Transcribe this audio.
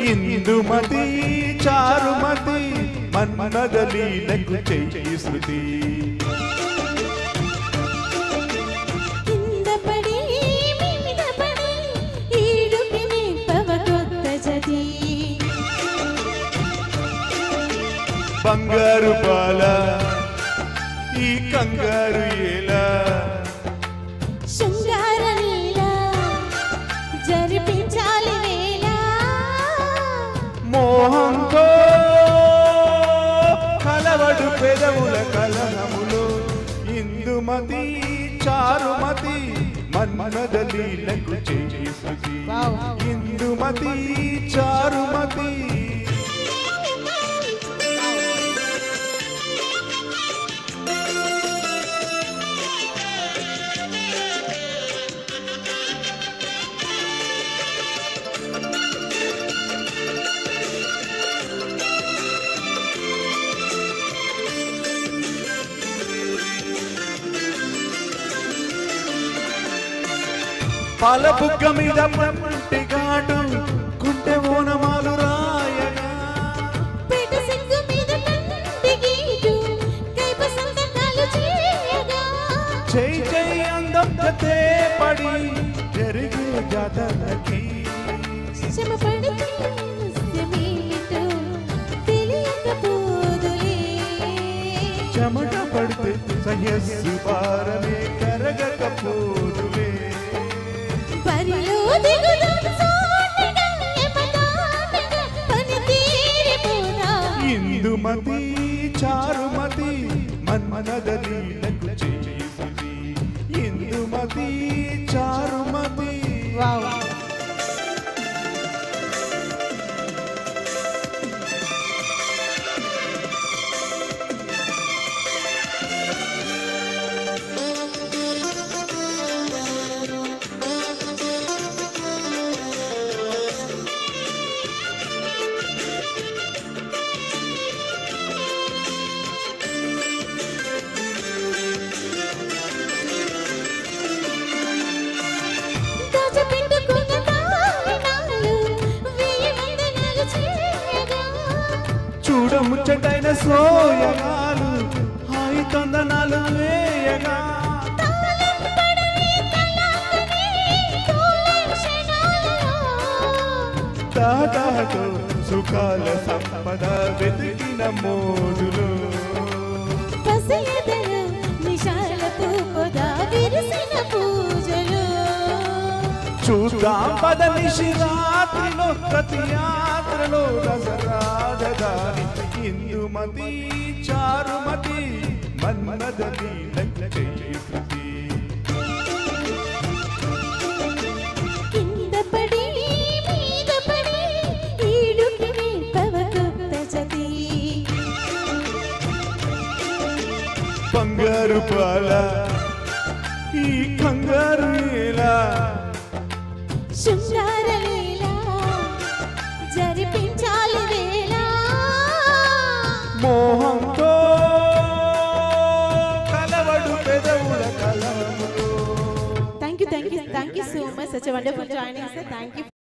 ఇందుమతి చారుమతి మన్మదలీలకు చెయ్యి శృతి బంగారు బాల ఈ కంగారు ఏలా శృంగార లీల జరిపించాలి వేళ మోహంతో కలవడు పెదవుల కలనములో ఇందుమతి చారుమతి మన్మదలీలకు చెయ్యి శృతి ఇందుమతి చారుమతి పాల బుగ్గ మీద పంటి ఘాటు గుండె ఓనమాలు రాయగా పేట సిగ్గు మీద కంటి గీటు కైప సంతకాలు చేయగా జై జై అందం జతే పడి జరిగే జాతరకి శ్రమ పడితే నృత్యమేమిటో తెలియకపోదులే చెమట పడితే సహస్సు భారమే కరగకపోదులే పరిలో దిగుదాం సాటిగా యమదాటగా పని తీరిపోదా ఇందుమతి చారుమతి మన్మదలీలకు చెయ్యి శృతి ఇందుమతి చారుమతి చూడముచ్చటైన సోయగాలు హాయి తందనాలు వేయగా దాదాతో సుఖాల సంపద వెతికిన మోజులు చూద్దాం పద నిశిరాత్రిలో ప్రతి యాత్రలో రసరాజధాని ఇందుమతి చారుమతి మన్మదలీలకు చెయ్యి శృతి కింద పడి మీద పడి ఈడుకి నింపవకొత్త జతి బంగారు పాల ఈ కంగారు ఏలా శృంగార లీల జరిపించాలి వేళ మోహంతో కలవడు పెదవుల కలములో Thank you so much. Such a wonderful joining, sir. Thank you.